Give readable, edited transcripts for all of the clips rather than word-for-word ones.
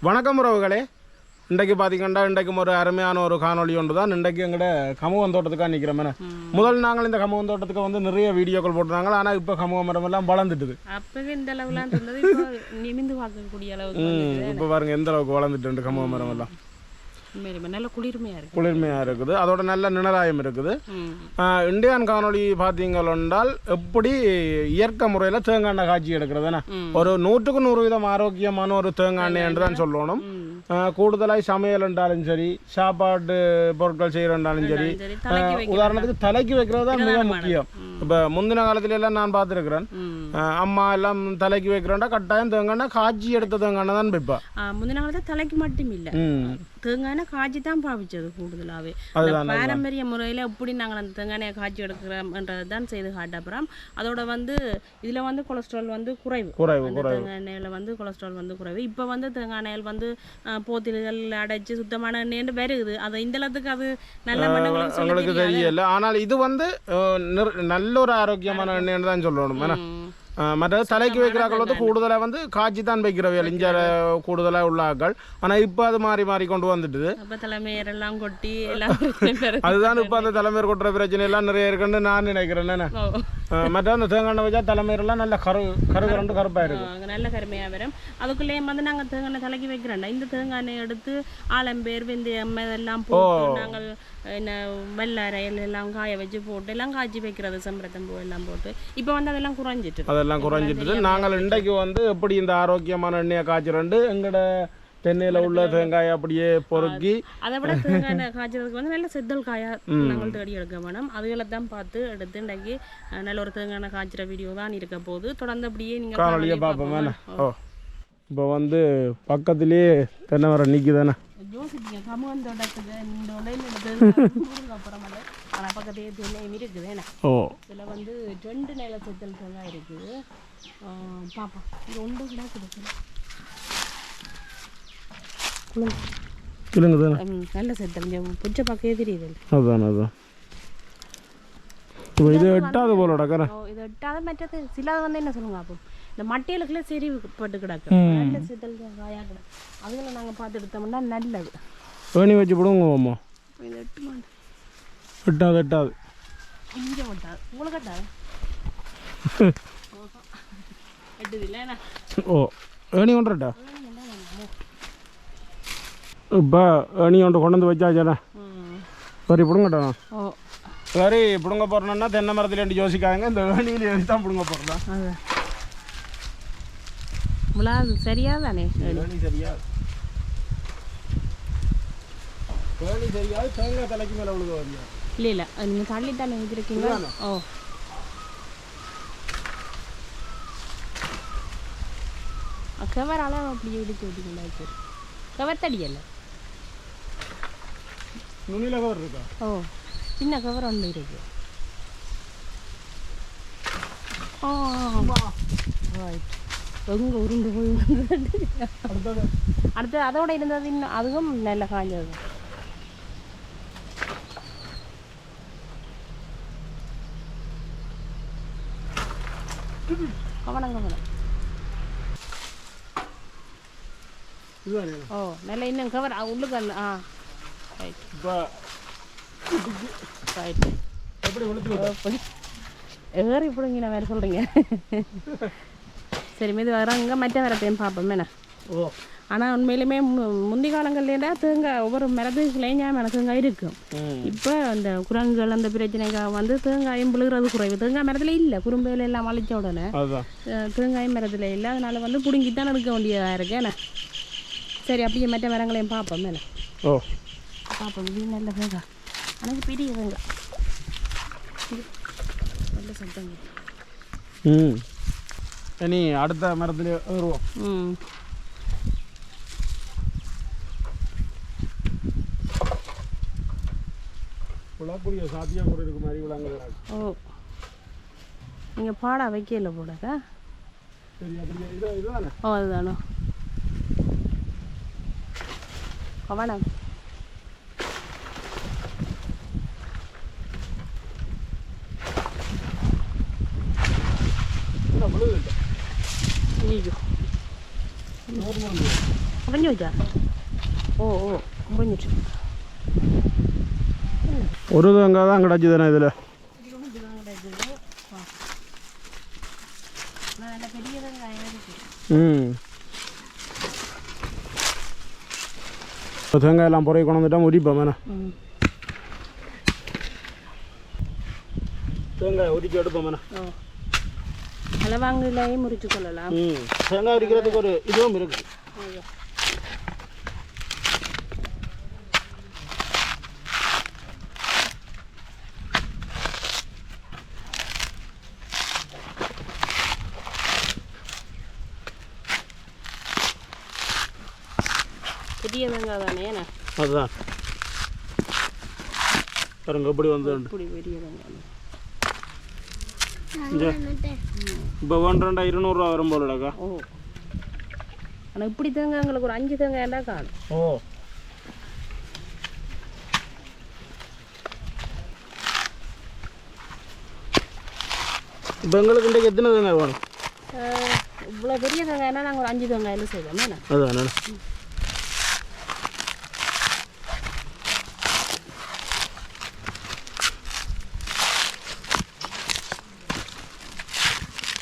வணக்கம் உறவுகளே. இன்றைக்கு பார்த்தீங்கன்னா இன்றைக்கும் ஒரு அருமையான ஒரு காணொலி ஒன்று தான். இன்றைக்கு எங்கள்ட கமுவன் தோட்டத்துக்காக நிற்கிறோம். முதல் நாங்கள் இந்த கமுவன் தோட்டத்துக்கு வந்து நிறைய வீடியோக்கள் போட்டுருந்தாங்க. ஆனால் இப்போ கமுவ மரம் எல்லாம் வளர்ந்துட்டுது. அப்பவே இந்த அளவுலாம் இருந்தது, இப்போ நிமிந்து பார்க்கக்கூடிய அளவுக்கு இப்போ பாருங்க எந்த அளவுக்கு வளர்ந்துட்டு கமுவ மரம் எல்லாம். நல்ல குளிர்மையாக இருக்குது. அதோட நல்ல நிழலாயம் இருக்குது. இந்தியன் காணொலி பார்த்தீங்கன்னால் எப்படி இயற்கை முறையில் தேங்காய் எண்ணெய் காய்ச்சி எடுக்கிறதுனா ஒரு 100க்கு 100% ஆரோக்கியமான ஒரு தேங்காய் எண்ணெய் என்று தான் சொல்லணும். கூடுதலாக சமையல் என்றாலும் சரி, சாப்பாடு பொருட்கள் செய்யறதாலும் சரி, உதாரணத்துக்கு தலைக்கு வைக்கிறது தான் மிக முக்கியம். இப்போ முந்தின காலத்துல எல்லாம் நான் பார்த்துருக்கிறேன், அம்மா எல்லாம் தலைக்கு வைக்கிறோம்டா கட்டாயம் தேங்காய் காய்ச்சி எடுத்த தேங்காய் தான் வைப்பா. முந்தின காலத்தில் தலைக்கு மட்டும் இல்லை, தேங்காய் காய்ச்சி தான் பாவிச்சது கூடுதலாகவே. பாரம்பரிய முறையில் எப்படி நாங்கள் அந்த தேங்காய் காய்ச்சி எடுக்கிறோம்ன்றது தான் செய்து காட்டப்புறம் அதோட வந்து இதில் வந்து கொலஸ்ட்ரால் வந்து குறைவு. தேங்காய் எண்ணெயில் வந்து கொலஸ்ட்ரால் வந்து குறைவு. இப்போ வந்து தேங்காய் எண்ணெயில் வந்து போத்தில்கள் அடைச்சி சுத்தமான எண்ணெய் வருகுது. அது இந்த அளவுக்கு அது நல்ல உங்களுக்கு தெரியல. ஆனால் இது வந்து நல்ல ஒரு ஆரோக்கியமான எண்ணெய்னு தான் சொல்லணும். மற்ற தலைக்கு வைக்கிறாக்கள் வந்து கூடுதலாக வந்து காய்ச்சி தான் வைக்கிறவையல் இங்கே கூடுதலாக உள்ள ஆக்கள். ஆனால் இப்போ அது மாறி மாறி கொண்டு வந்துட்டுது. தலைமையெல்லாம் கொட்டி எல்லாம் அதுதான் இப்போ அந்த தலைமையர் கொட்டுற பிரச்சனை எல்லாம் நிறைய இருக்குன்னு நான் நினைக்கிறேன். மற்ற அந்த தேங்காய் எண்ணெய் வச்சா தலைமையெல்லாம் நல்ல கருகரண்டு கருப்பாக இருக்கும், நல்ல கருமையாக வரும். அதுக்குள்ளேயே வந்து நாங்கள் தேங்காய் எண்ணெய் தலைக்கு வைக்கிறோம்டா, இந்த தேங்காய் எண்ணெய் எடுத்து ஆலம்பேர் வெந்தயம் இதெல்லாம் போட்டு நாங்கள் என்ன வெள்ளரையில் எல்லாம் காய வச்சு போட்டு எல்லாம் காய்ச்சி வைக்கிறது, செம்பரத்தம்பூ எல்லாம் போட்டு. இப்போ வந்து அதெல்லாம் குறைஞ்சிட்டு நாங்கள் இன்றைக்கு வந்து எப்படி இந்த ஆரோக்கியமான எண்ணெயை காய்ச்சிரண்டு எங்களோட தென்னையில் உள்ள தேங்காயை அப்படியே பொறுக்கி அதை விட தேங்காய் காய்ச்சறதுக்கு வந்து நல்ல செத்தல் காயா நாங்கள் தேடி எடுக்க வேணும். அதுகளை தான் பார்த்து எடுத்து இன்றைக்கு நல்ல ஒரு தேங்காய் காய்ச்சிற வீடியோ தான் இருக்க போது. தொடர்ந்து அப்படியே நீங்கள் காணொலியை பார்ப்போம் வேணா. இப்போ வந்து பக்கத்துலேயே தென்னை மரம் நிற்குதானே யோசிப்பீங்க. கமுவன் தோட்டத்துக்கு இந்த அப்புறம் ஆனால் பக்கத்தையே தென்னையும் இருக்குது. ஏன்னா இதில் வந்து 2 நில செத்தல் தேங்காய் இருக்குது. பாப்பா இது ஒன்று கிடக்குது. நல்ல செத்தல் புச்சை பக்கையே தெரியுது. அதான் இது எட்டாவது போல இது எட்டாவது. மற்றது சிலது வந்து என்ன சொல்லுங்க, அப்போ இந்த மட்டையிலுக்குள்ளே சரி பட்டு கிடக்கு நல்ல செத்தல் காயாக கிடக்கு. அதுகளை நாங்கள் பார்த்து எடுத்தோம்னா நல்லது. வேணி வச்சு போடுவோம். இது 8 மாடு எட்டாவது இங்கே விட்டாது உங்களுக்கு கட்டாது எட்டுது இல்லைண்ணா. ஏணி கொண்டுட்டா இப்போ ஏணி கொண்டு வந்து வச்சாச்சாண்ணா. சரி பிடுங்கட்டா. சரி பிடுங்க போகிறோன்னா தென்னை மரத்தில் யோசிக்காங்க, இந்த ஏணியில் ஏறி தான் பிடுங்க போகிறோம். முலாது சரியா தானே? சரியாது தேங்காய் தலைக்கு மேலே விழுக வரல. இல்லை நீங்கள் தள்ளி தானே வச்சுருக்கீங்க. கவர் அளவு அப்படி இடிச்சு விட்டுக்கொண்டாச்சு. கவர் தடியல்ல நுனியில் கவர் இருக்கா? சின்ன கவர் ஒன்று இருக்கு. எங்க உருண்டு போய் அடுத்து அதோட இருந்தது இன்னும் அதுவும் நல்ல காஞ்சது. கவனம் நல்ல இன்னும் கவர் உள்ளுக்கு. ஏறி பிடுங்க நான் வேறு சொல்கிறீங்க. சரி மீது வராங்க மற்ற மரத்தையும் பார்ப்போம் என்ன. ஆனால் உண்மையிலுமே முந்தி காலங்கள்லேருந்தா தேங்காய் ஒவ்வொரு மரத்துக்குள்ளேயும் ஞாபகம் தேங்காய் இருக்கும். இப்போ அந்த குரங்குகள் அந்த பிரச்சனைக்காக வந்து தேங்காயும் பிழுகிறது குறைவு. தேங்காய் மரத்தில் இல்லை, குறும்பையில எல்லாம் அழிச்ச உடனே தேங்காயும் மரத்தில் இல்லை. அதனால வந்து பிடுங்கித்தான் எடுக்க வேண்டியதாக இருக்கு என்ன. சரி அப்படியே மற்ற மரங்களையும் பார்ப்போம் என்ன. பார்ப்போம். இது நல்ல தேங்காய், ஆனால் பெரிய தேங்காய் நல்ல சத்தங்க. இனி அடுத்த மரத்துல வருவோம். புலாக்குடிய சாத்தியா கூட இருக்கு மாதிரி விளாங்க. நீங்கள் பாடா வைக்கல போடாதா? இதுதானே? அதுதானோ கவனம். ஐயோ அப்போ உடஞ்சி வச்சா ஓ ஓ முடிஞ்சிட்டு ஒரு தேங்காய் தான் கிடச்சி தானே இதில். தேங்காய் எல்லாம் பொறைய கொண்டு வந்துட்டா உரிப்போம் வேணா. தேங்காய் உரிச்சு எடுப்போம் வேணா. அளவாங்கலையும் முறிச்சு கொள்ளலாம். தேங்காய் உரிக்கிறதுக்கு ஒரு இதுவும் இருக்கு. பெரிய வெங்காயம் தானே என்ன அதுதான் பாருங்க எப்படி வந்து பெரிய வெங்காயம் இப்போ 200 வரும் போலடாக்கா. ஓ ஆனால் இப்படி தேங்காய் எங்களுக்கு ஒரு 5 தேங்காய் என்ன காணும். ஓ இப்போ எங்களுக்கு இன்றைக்கு எத்தனை தேங்காய் வேணும்? இவ்வளோ பெரிய தேங்காய்னா நாங்கள் ஒரு 5 தேங்காயில் செய்வோம் என்ன. அதுதான்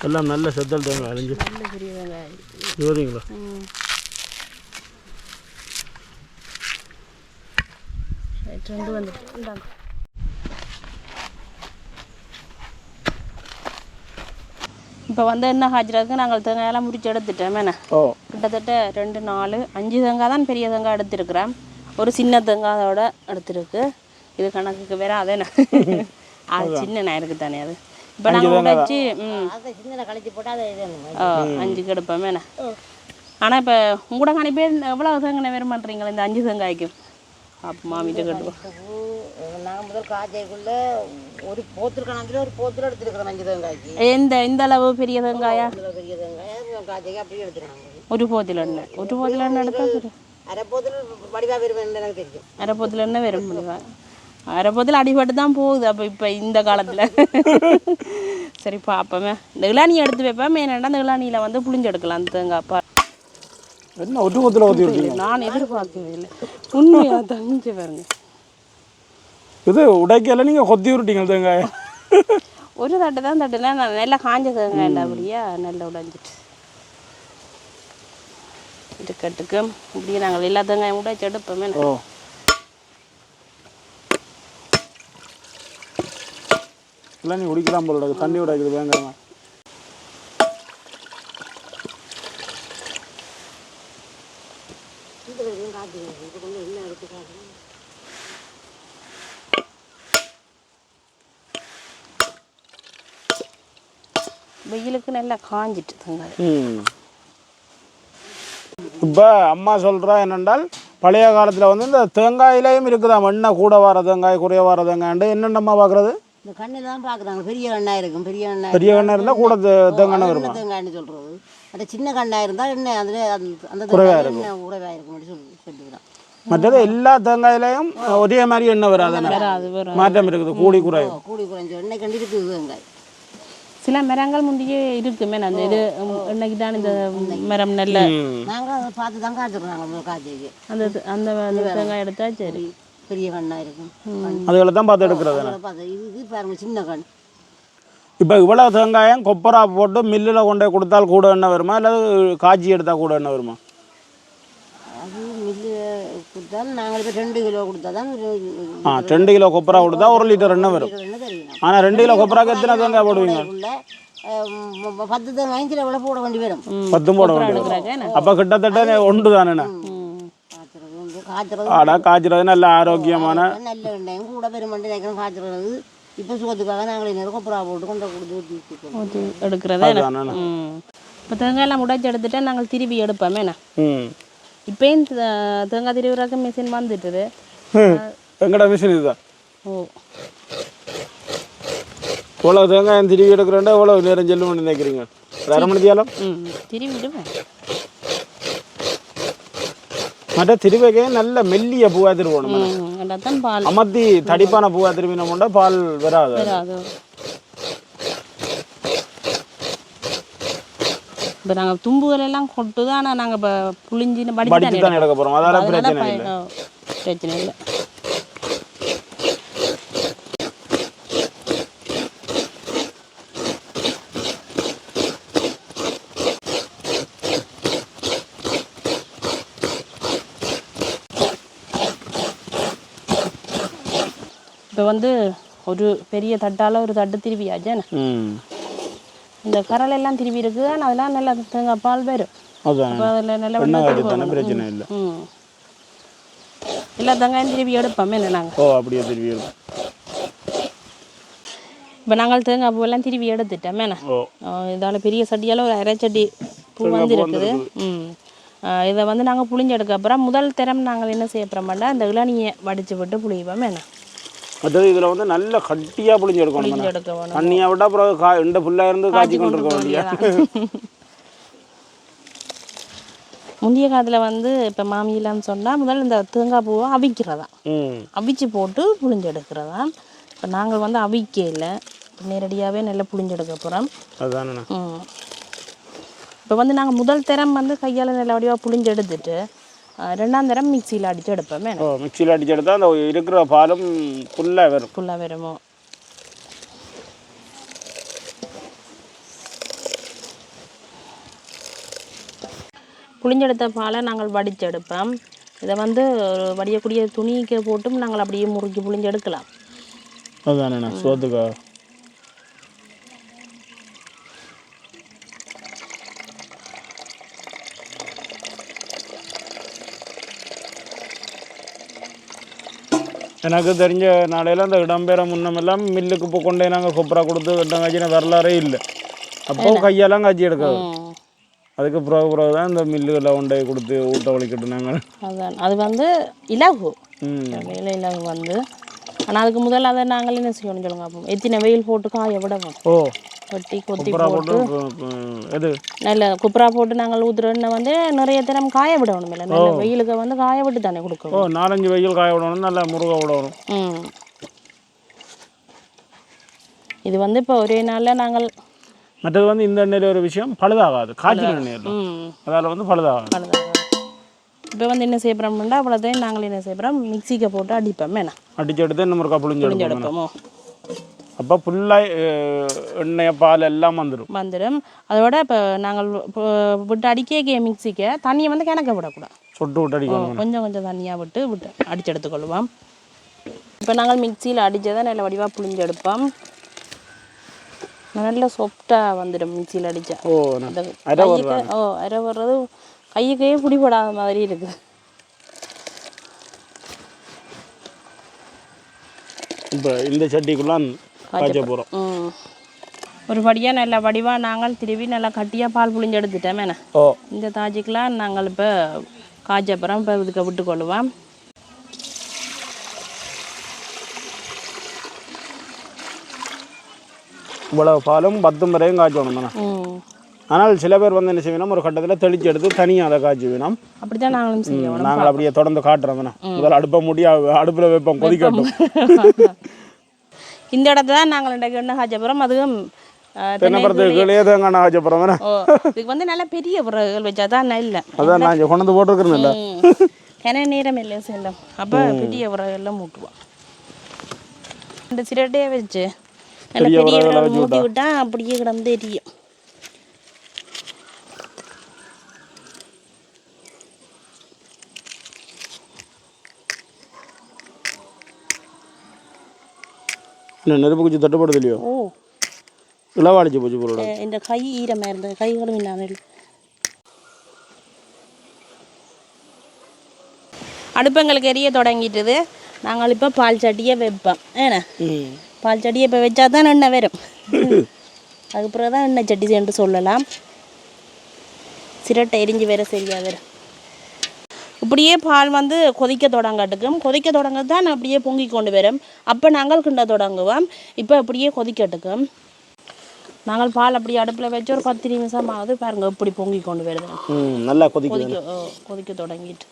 எல்லாம் நல்ல செத்தல் தேங்காய் அழிஞ்சு நல்ல பெரிய வெங்காயம் யோதிங்களா. ரெண்டு வந்துட்டு இப்போ வந்து என்ன ஹாஜராக்கு நாங்கள் தேங்காயெல்லாம் முடிச்சு எடுத்துட்டோம் என்ன. கிட்டத்தட்ட 2 4 5 தேங்காய் தான் பெரிய தேங்காய் எடுத்துருக்குறேன். ஒரு சின்ன தேங்காயோட எடுத்துருக்கு. இது கணக்குக்கு வேற அதே அது சின்ன நேருக்கு தானே அது. இப்போ நாங்கள் உடைச்சி 5 கெடுப்போம் என்ன. ஆனால் இப்போ உங்களோட கணிப்பே எவ்வளோ தேங்காய் வேறு பண்ணுறீங்களா இந்த 5 தேங்காய்க்கும்? அப்போ மாமிட்ட கட்டுவோம். நாங்கள் முதல் காய்க்குள்ள ஒரு போத்தில் கணக்கில் ஒரு போத்தில் எடுத்துருக்கிறோம் 5 தேங்காய்க்கு. இந்த அளவு பெரிய தேங்காயா? பெரிய தேங்காய் காய்க்கு அப்படியே எடுத்துக்கிறாங்க. ஒரு போத்தில் எண்ணெய் எடுத்தால் அரை போத்தில் வடிவாக வரும் எனக்கு தெரியும். அரை போத்தில் எண்ணெய் வரும் முடிவா. அரை போத்தில் அடிபட்டு தான் போகுது. அப்போ இப்போ இந்த காலத்தில் சரி பார்ப்போமே. இந்த இளாநீ எடுத்து வைப்பேன். என்னென்னா இந்த இளாநியில் வந்து புளிஞ்சு எடுக்கலாம் அந்த தேங்காய். என்ன ஒட்டு மொத்தத்தில் ஊற்றி நான் எதிர்பார்க்கவே இல்லை. உண்மையாக தங்கிச்சு பாருங்க. இது உடைக்கல நீங்கள் கொத்தி விட்டீங்க தேங்காய். ஒரு தட்டு தான் தட்டுனா நான் நல்லா காஞ்ச தேங்காய் அப்படியா நல்லா உடைஞ்சிட்டு இருக்கட்டுக்கு இப்படியே நாங்கள் எல்லா தேங்காயும் உடைச்சு எடுப்போமே. இல்லை நீ குடிக்கலாம் போல தண்ணி உடைக்குது தேங்காய். வெயிலுக்கு நல்லா காஞ்சிட்டு தேங்காய். இப்போ அம்மா சொல்கிறா என்னென்றால் பழைய காலத்தில் வந்து இந்த தேங்காயிலையும் இருக்குதா எண்ணெய் கூட வர தேங்காய் குறைய வர தேங்காய்ண்டு என்னென்னம்மா பார்க்குறது? இந்த கண்ணில் தான் பார்க்குறாங்க. பெரிய கண்ணாக இருக்கும். பெரிய கண்ணாக இருந்தால் கூட தேங்காய் வரும். தேங்காய்னு சொல்கிறது. அந்த சின்ன கண்ணாக இருந்தால் எண்ணெய் அதில் அந்த குறைவாக இருக்கும். குறைவாக இருக்கும் சொல்லிக்கிறோம். மற்றது எல்லா தேங்காயிலையும் ஒரே மாதிரி எண்ணெய் வராது. மாற்றம் இருக்குது. கூடி குறைஞ்ச எண்ணெய் கண்டு இருக்குது தேங்காய். சில மரங்கள் முந்தையே இருக்குமே. அந்த இது இன்னைக்கு தான் இந்த மரம் நல்ல நாங்கள் அதை பார்த்து தான் காய்ச்சிடுறாங்க. காய்ச்சிக்கு அந்த தேங்காய் எடுத்தா சரி பெரிய கண்ணாக இருக்கும். அதுகளை தான் பார்த்து எடுக்கிறது. இது பாருங்க சின்ன கண். இப்போ இவ்வளோ தேங்காயம் கொப்பரா போட்டு மில்லில் கொண்டு கொடுத்தால் கூட எண்ணெய் வருமா இல்லை காய்ச்சி எடுத்தால் கூட எண்ணெய் வருமா? அது மில்லு கொடுத்தாலும் நாங்கள் இப்போ 2 கிலோ கொடுத்தா தான் 2 கிலோ கொப்பரா கொடுத்தா 1 லிட்டர் எண்ணெய் வரும். ஆனால் 2 கிலோ கொப்பராக்கு எத்தனை தேங்காய் போடுவீங்க? 10 தேங்காய் கிலோ எவ்வளோ போட வேண்டி வரும். 10 போட வேண்டிய. அப்போ கிட்டத்தட்ட 1 தானே காய்ச்சறது. நல்ல ஆரோக்கியமான நல்ல எண்ணெயும் கூட பெருமண்டி நினைக்கிறோம் காய்ச்சறது. இப்போ சுகத்துக்காக நாங்கள் இன்னும் கொப்பரா போட்டு கொண்டு கொடுத்து எடுக்கிறதா. இப்போ தேங்காயெல்லாம் உடைச்சி எடுத்துட்டா நாங்கள் திருப்பி எடுப்போமே. இப்போயும் தேங்காய் திருவிழாக்க மிஷின் வந்துட்டுது. எங்கடா மிஷின் இதுதான். இவ்வளோ தேங்காய் திருவி எடுக்கிறேன்டா எவ்வளோ நேரம் செல்லுன்னு நினைக்கிறீங்க? ஒரு அரை மணி தேலம் திருவிடுவேன். மற்ற திருவைக்கே நல்ல மெல்லிய பூவா திருவணும். பால் அமர்த்தி தடிப்பான பூவா திருவினோம்னா பால் வராது. இப்போ நாங்கள் தும்புகள் எல்லாம் கொட்டுது, ஆனால் நாங்கள் இப்போ புளிஞ்சி படிச்சு தான் எடுக்க போகிறோம், அதால பிரச்சனை இல்லை. பிரச்சனை இல்லை. இப்போ வந்து ஒரு பெரிய தட்டால் ஒரு தட்டு திருவியாச்சு. இந்த கரல் எல்லாம் திருவி இருக்குது, ஆனால் அதெல்லாம் நல்லா தேங்காய் பால் வரும். அப்போ அதில் நல்ல பிரச்சனை இல்லை. எல்லா தேங்காயும் திருவி எடுப்போமே நாங்கள். அப்படியே திருவி எடுப்போம். இப்போ நாங்கள் தேங்காய் பூவெல்லாம் திருவி எடுத்துட்டோமே. இதால் பெரிய சட்டியால் ஒரு அரை சட்டி பூ வந்து இருக்குது. இதை வந்து நாங்கள் புளிஞ்செடுக்க அப்புறம் முதல் தரம் நாங்கள் என்ன செய்ய போகிறோம்னா இந்த இளநியை வடித்து விட்டு புளிவோமே. அது இதில் வந்து நல்ல கட்டியாக புளிஞ்சு எடுக்கணும். தண்ணியை விட்டால் அப்புறம் இந்த ஃபுல்லாக இருந்து காய்ச்சி கொண்டு இருக்க வேண்டிய. முந்தைய காலத்தில் வந்து இப்போ மாமியிலான்னு சொன்னால் முதல்ல இந்த தேங்காய் பூவை அவிக்கிறதா, அவிச்சு போட்டு புளிஞ்செடுக்கிறதா. இப்போ நாங்கள் வந்து அவிக்கையில் நேரடியாகவே நல்லா புளிஞ்செடுக்க போகிறோம். அதுதானே. இப்போ வந்து நாங்கள் முதல் தரம் வந்து கையால் நல்ல வடிவாக புளிஞ்செடுத்துட்டு ரெண்டாம் தரம் மிக்சியில் அடித்து எடுப்போமே. மிக்சியில் அடித்து எடுத்தால் அந்த இருக்கிற பாலும் ஃபுல்லாக வருமோ. புளிஞ்செடுத்த பாலை நாங்கள் வடிச்செடுப்போம். இதை வந்து வடியக்கூடிய துணிக்கு போட்டும் நாங்கள் அப்படியே முறுக்கி புளிஞ்செடுக்கலாம். அதுதானே சோத்துக்கா. எனக்கு தெரிஞ்ச நாளையில் அந்த இடம்பெற முன்னமெல்லாம் மில்லுக்கு இப்போ கொண்டே நாங்கள் கொப்பரா கொடுத்து வெட்டங்காய்ச்சின வரலாறே இல்லை. அப்போ கையெல்லாம் காய்ச்சி எடுக்காது. அதுக்கு பிறகு தான் இந்த மில்லுகளை கொண்டே கொடுத்து ஊட்ட வலிக்கிட்டு நாங்கள். அதுதான் அது வந்து இலகு இலகு வந்து. ஆனால் அதுக்கு முதல்ல அதை நாங்கள் என்ன செய்யணும்னு சொல்லுங்க. அப்போ எத்தனை வெயில் போட்டு காய விடவும். வெட்டி கொத்தி போட்டு எது நல்ல குப்பரா போட்டு நாங்கள் ஊற்றுறோன்னு வந்து நிறைய தினம் காய விடணும். இல்லை நல்ல வெயிலுக்கு வந்து காய விட்டு தானே கொடுக்கணும். 4-5 வெயில் காய விடணும், நல்லா முருக விடணும். இது வந்து இப்போ ஒரே நாளில் நாங்கள் மற்றது வந்து இந்த எண்ணெயில் ஒரு விஷயம் பழுதாகாது, காய்ச்சல் எண்ணெயில் அதால் வந்து பழுதாகாது. இப்போ வந்து என்ன செய்யப்படுறோம்னா அவ்வளோத்தையும் நாங்கள் என்ன செய்யப்படுறோம் மிக்சிக்கு போட்டு அடிப்போம். அடிச்சு எடுத்து நம்ம ஒரு புளிஞ்சு எடுப்போமோ. அப்போ ஃபுல்லாக எண்ணெய் பால் எல்லாம் வந்துடும். அதோட இப்போ நாங்கள் விட்டு அடிக்க மிக்சிக்கு தண்ணியை வந்து கிணக்க விடக்கூடாது, சொட்டு விட்டு அடிக்கணும். கொஞ்சம் கொஞ்சம் தண்ணியாக விட்டு அடித்து எடுத்துக்கொள்வோம். இப்போ நாங்கள் மிக்சியில் அடித்ததை நல்ல வடிவாக புளிஞ்சு எடுப்போம். நல்ல சாஃப்டாக வந்துடும் மிக்சியில் அடித்தா. அரை வர்றது கையுக்கையே பிடிபடாத மாதிரி இருக்குது. இப்போ இந்த சட்டிக்குள்ளே காய்ச்ச போகிறோம். ஒரு படியாக நல்ல வடிவாக நாங்கள் திருவி நல்லா கட்டியாக பால் புளிஞ்சு எடுத்துட்டோமே. இந்த தாஜிக்கெலாம் நாங்கள் இப்போ காய்ச்சப்புறம் இப்போ இதுக்கு விட்டுக்கொள்ளுவோம். இவ்வளோ பாலும் 10 வரையும் காய்ச்சணும் தானே. ஆனால் சில பேர் வந்து என்ன செய்யணும், ஒரு கட்டத்தில் தெளிச்சு எடுத்து தனியாக அதை காய்ச்சி வேணும். அப்படி தான் நாங்களும் செய்வோம். நாங்கள் அப்படியே தொடர்ந்து காட்டுறோம். முதல்ல அடுப்பை முடியாது, அடுப்பில் வைப்போம் கொதிக்கட்டும். இந்த இடத்த தான் நாங்கள் இன்றைக்கு என்ன காய்ச்சப்புறம் அதுவும் தென்னமரத்துக்குள்ளேயே தேங்காய் காய்ச்சப்புறம் இதுக்கு வந்து நல்ல பெரிய விறகுகள் வச்சா தான் இல்லை. அதான் நான் கொண்டு வந்து போட்டுருக்கிறேன்ல. ஏன்னா நேரம் இல்லை செல்லம். அப்போ பெரிய விறகுலாம் மூட்டுவோம். இந்த சிரட்டையை வச்சு நல்ல பெரிய விறகு மூட்டி விட்டா அப்படியே கிடந்து எரியும். நெருப்பு குச்சி தட்டுப்படுது இல்லையோ? இளவாடிச்சு போச்சு பொருள். இந்த கை ஈரமாக இருந்தது, கைகளும் இல்லாமல். அடுப்பு எங்களுக்கு எரிய தொடங்கிட்டுது. நாங்கள் இப்போ பால் சட்டியை வைப்போம். ஏன்னா பால் சட்டியை இப்போ வச்சா தான் எண்ணெய் வரும். அதுக்கு பிறகு தான் எண்ணெய் சட்டி என்று சொல்லலாம். சிரட்டை எரிஞ்சு வேற சரியாக வரும். இப்படியே பால் வந்து கொதிக்க தொடங்கட்டுக்கும். கொதிக்க தொடங்க தான் அப்படியே பொங்கி கொண்டு வரும். அப்போ நாங்கள் கிண்ட தொடங்குவோம். இப்போ அப்படியே கொதிக்கட்டுக்கும். நாங்கள் பால் அப்படியே அடுப்பில் வச்சு ஒரு 10 நிமிஷம் ஆகுது பாருங்க, இப்படி பொங்கி கொண்டு வருது. நல்லா கொதிக்க தொடங்கிட்டு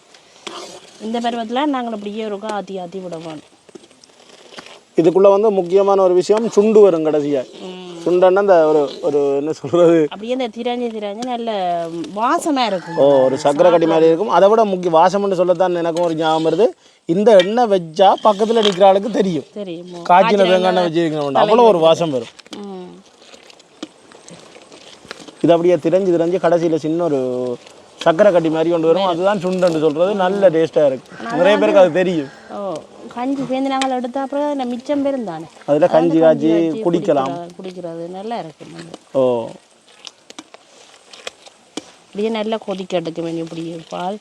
இந்த பருவத்தில் நாங்கள் அப்படியே ஒரு ஆத்தி விடுவோம். இதுக்குள்ளே வந்து முக்கியமான ஒரு விஷயம் சுண்டு வரும் கடைசியாக. சுண்டன்னா அந்த ஒரு ஒரு என்ன சொல்கிறது அப்படியே இந்த திராஞ்சி நல்ல வாசமாக இருக்கும். ஒரு சக்கரை கட்டி மாதிரி இருக்கும். அதை விட முக்கிய வாசம்னு சொல்லத்தான் எனக்கும் ஒரு ஞாபகம் வருது. இந்த எண்ணெய் வச்சா பக்கத்தில் நிற்கிற ஆளுக்கு தெரியும் காய்ச்சின தேங்காய் வச்சுருக்கணும். அவ்வளோ ஒரு வாசம் வரும். இது அப்படியே திரஞ்சு கடைசியில் சின்ன ஒரு சக்கரை கட்டி மாதிரி கொண்டு வரும். அதுதான் சுண்டன்னு சொல்கிறது. நல்ல டேஸ்ட்டாக இருக்குது. நிறைய பேருக்கு அது தெரியும். கஞ்சி சேர்ந்து நாங்கள் எடுத்த அப்புறம் மிச்சம் பேரும் தானே அதில் கஞ்சி காய்ச்சி குடிக்கிறது நல்லா இருக்கும். இப்படியே நல்லா கொதிக்க எடுக்க வேண்டிய இப்படியே பால்.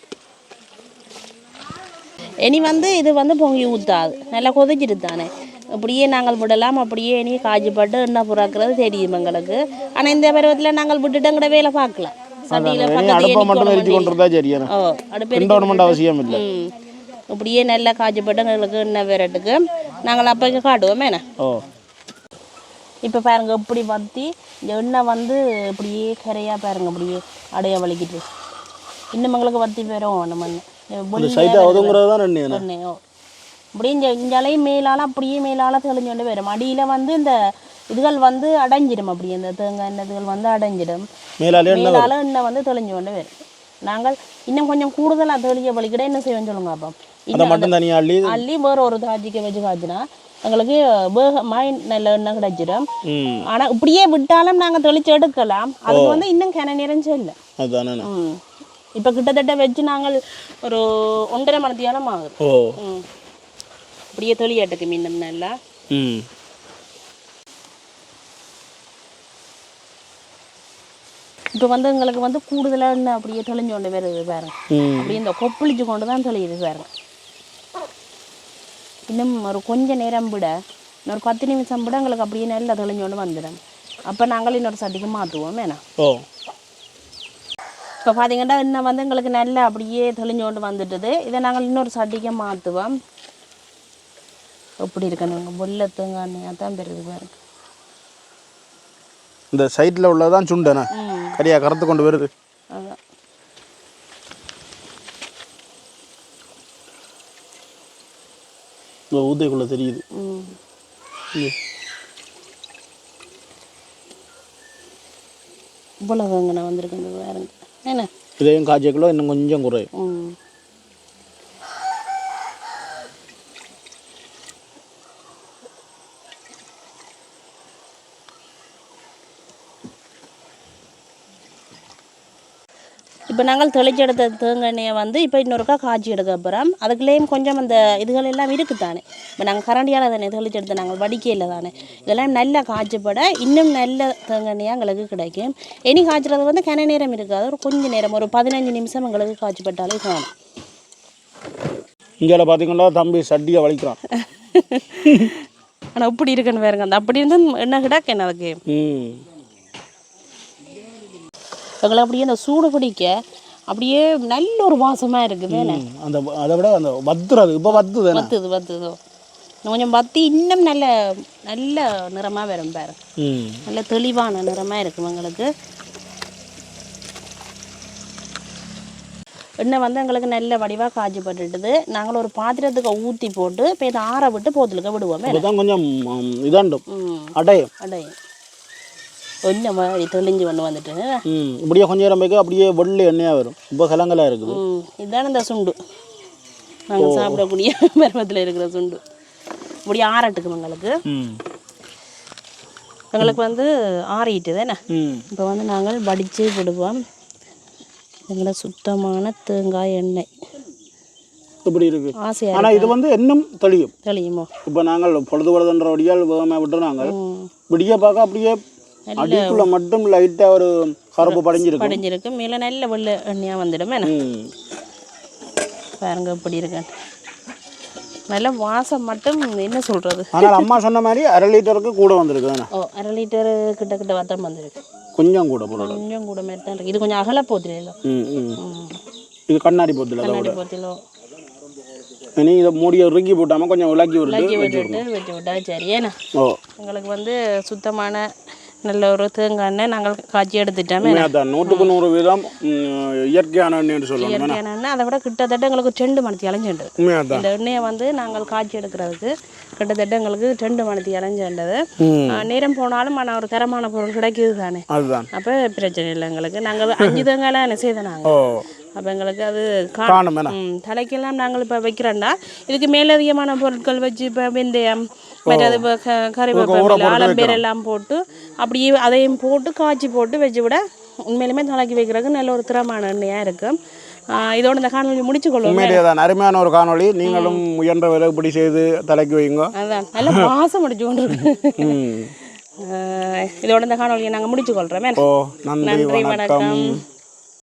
இனி இது பொங்கி ஊற்றாது, நல்லா கொதிச்சிட்டு தானே அப்படியே நாங்கள் விடலாம். அப்படியே இனி காய்ச்சிப்பட்டு எண்ணெய் புறாக்குறது தெரியும் எங்களுக்கு. ஆனால் இந்த பருவத்தில் நாங்கள் விட்டுட்டு எங்கட வேலை பார்க்கலாம். சட்டியில் அவசியம் இல்லை. இப்படியே நல்லா காய்ச்சிப்பட்டு எங்களுக்கு எண்ணெய் விரட்டுக்கு நாங்கள் அப்போக்கு காட்டுவோம் என்ன. இப்போ பாருங்க இப்படி வற்றி இந்த எண்ணெய் இப்படியே கரையாக பாருங்க அப்படியே அடைய வலிக்கிட்டு இன்னும் எங்களுக்கு வற்றி போயிடும் நம்ம அப்படியே இஞ்சாலையும் மேலால் அப்படியே மேலால் தெளிஞ்சோண்டு வரும். அடியில் இந்த இதுகள் அடைஞ்சிடும். அப்படியே இந்த தேங்காய் எண்ணெய்கள் அடைஞ்சிடும். மேலால் எண்ணெய் தெளிஞ்சோண்டு வரும். நாங்கள் இன்னும் கொஞ்சம் கூடுதலாக தெளிய வலிக்கிட என்ன செய்வோம் சொல்லுங்க. அப்போ அள்ளி வேற ஒரு தாஜிக்க வச்சு காய்ச்சினா எங்களுக்கு வேகமாக நல்ல எண்ணெய் கிடைச்சிடும். ஆனால் இப்படியே விட்டாலும் நாங்கள் தெளிச்சு எடுக்கலாம். அதுக்கு இன்னும் கிண நிறைஞ்ச இல்லை. இப்போ கிட்டத்தட்ட வச்சு நாங்கள் ஒரு 1.5 மணித்தியாலம் ஆகுது. அப்படியே தொழியாட்டுக்கு மீண்டும் நல்லா. இப்போ எங்களுக்கு கூடுதலாக என்ன அப்படியே தெளிஞ்சோண்டு வருது பாருங்க. அப்படியே இந்த கொப்பளிச்சு கொண்டு தான் தெளியுது பாருங்க. இன்னும் ஒரு கொஞ்ச நேரம் விட இன்னொரு 10 நிமிஷம் விட எங்களுக்கு அப்படியே நல்லா தெளிஞ்சோண்டு வந்துடும். அப்போ நாங்கள் இன்னொரு சட்டிக்கு மாற்றுவோம் வேணா. இப்போ பார்த்தீங்கன்னா இன்னும் எங்களுக்கு நல்லா அப்படியே தெளிஞ்சோண்டு வந்துட்டுது. இதை நாங்கள் இன்னொரு சட்டிக்கு மாற்றுவோம். எப்படி இருக்கணுங்க வெள்ளை தேங்காய் தான் பெறுது பாருங்க. இந்த சைடில் உள்ளதான் சுண்டனா கரியா கறந்து கொண்டு வருது. அதான் ஊதைக்குள்ள தெரியுது. இவ்வளவு அங்கே வந்திருக்கு பாருங்க. என்ன இதையும் காய்ச்சிக்குள்ள இன்னும் கொஞ்சம் குறையும். இப்போ நாங்கள் தெளிச்செடுத்த தேங்காய் எண்ணெயை இப்போ இன்னொருக்கா காய்ச்சி எடுக்க அப்புறம் அதுக்குள்ளேயும் கொஞ்சம் அந்த இதுகள் எல்லாம் இருக்குது தானே. இப்போ நாங்கள் கரண்டியால் தானே தெளிச்செடுத்த நாங்கள் வடிக்கையில் தானே இதெல்லாம் நல்லா காய்ச்சப்பட இன்னும் நல்ல தேங்காய் எண்ணெயாக எங்களுக்கு கிடைக்கும். இனி காய்ச்சறது கிண நேரம் இருக்காது. ஒரு கொஞ்சம் நேரம் ஒரு 15 நிமிஷம் எங்களுக்கு காய்ச்சிப்பட்டாலே காணும். இங்கே பார்த்தீங்கன்னா தம்பி சட்டியை வலிக்கிறான். ஆனால் இப்படி இருக்குன்னு வேறுங்க அந்த அப்படி இருந்து என்ன கிடக்கு என்ன அதுக்கு எங்களை அப்படியே அந்த சூடு பிடிக்க அப்படியே நல்ல ஒரு வாசமாக இருக்குது. அந்த அதை விட அந்த வத்துறது இப்போ வத்துது கொஞ்சம் வத்தி இன்னும் நல்ல நல்ல நிறமாக வரும் பாரு. நல்ல தெளிவான நிறமாக இருக்கும் எங்களுக்கு. எண்ணெய் எங்களுக்கு நல்ல வடிவாக காய்ச்சிப்பட்டுட்டுது. நாங்கள் ஒரு பாத்திரத்துக்கு ஊற்றி போட்டு இப்போ இதை ஆற விட்டு போத்துலுக்க விடுவோம். கொஞ்சம் இதாண்டும் அடையும் கொஞ்சம் மாதிரி தெளிஞ்சு கொண்டு வந்துட்டு இப்படியே கொஞ்சம் நேரம் வைக்க அப்படியே வெள்ளை எண்ணெயாக வரும். இப்போ கலங்கலாக இருக்குது. இதுதானே இந்த சுண்டு நாங்கள் சாப்பிடக்கூடிய பருவத்தில் இருக்கிற சுண்டு. இப்படி ஆறட்டுக்கு எங்களுக்கு ஆறிட்டு தானே. இப்போ நாங்கள் வடித்து விடுவோம். எங்களை சுத்தமான தேங்காய் எண்ணெய் இப்படி இருக்கு. ஆனால் இது இன்னும் தெளியுமோ. இப்போ நாங்கள் பொழுதுபடுதுன்ற வழியால் வேகமாக விட்டு நாங்கள் விடிய பார்க்க அப்படியே அடிக்குள்ள மட்டும் லைட்டாக ஒரு கருப்பு படிஞ்சிருக்கு. மேலே நல்ல வெள்ளை எண்ணெயாக வந்துடும். பாருங்க இப்படி இருக்கு. நல்ல வாசம் மட்டும் என்ன சொல்கிறது. ஆனால் அம்மா சொன்ன மாதிரி 1/2 லிட்டருக்கு கூட வந்திருக்கு. 1/2 லிட்டரு கிட்ட வத்தம் வந்திருக்கு. கொஞ்சம் கூட மாதிரி தான் இருக்குது. இது கொஞ்சம் அகல போத்திலோ. இது கண்ணாடி போத்திலோ. நீ இதை மூடியை இறுக்கி போட்டாமல் கொஞ்சம் விளக்கி விட்டு வச்சு விட்டா சரி. ஏன்னா எங்களுக்கு சுத்தமான நல்ல ஒரு தேங்காய் எண்ணெய் நாங்கள் காய்ச்சி எடுத்துட்டோமே. அதான் 100% இயற்கையான எண்ணெய்னு சொல்லுவாங்க. இயற்கையான எண்ணெய், அதை விட கிட்டத்தட்ட எங்களுக்கு 2 மணித்தி அலைஞ்சுண்டு. உண்மையாதான் இந்த எண்ணெயை வந்து நாங்கள் காய்ச்சி எடுக்கிறதுக்கு கிட்டத்தட்ட எங்களுக்கு 2 மணித்தி அலைஞ்சுண்டது. நேரம் போனாலும் ஆனால் ஒரு தரமான பொருள் கிடைக்குது தானே, அதுதான். அப்போ பிரச்சனை இல்லை எங்களுக்கு. நாங்கள் 5 தேங்காய்லாம் என்ன செய்த நாங்கள். அப்போ எங்களுக்கு அது தலைக்கெல்லாம் நாங்கள் இப்போ வைக்கிறோம்னா இதுக்கு மேலதிகமான பொருட்கள் வச்சு இப்போ வெந்தயம் மற்றது இப்போ கறிவேப்பிலை ஆலம்பேர் எல்லாம் போட்டு அப்படியே அதையும் போட்டு காய்ச்சி போட்டு வச்சு விட உண்மையிலுமே தலைக்கு வைக்கிறதுக்கு நல்ல ஒரு திறமான எண்ணெயாக இருக்கும். இதோட இந்த காணொலி முடிச்சு கொள்ளுவோம். அருமையான ஒரு காணொலி. நீங்களும் முயன்ற வேலை இப்படி செய்து தலைக்கு வைங்க. அதான் நல்ல மாசம் முடிச்சு கொண்டு இருக்கு. இதோட இந்த காணொலியை நாங்கள் முடிச்சு கொள்றோம். நன்றி, வணக்கம்.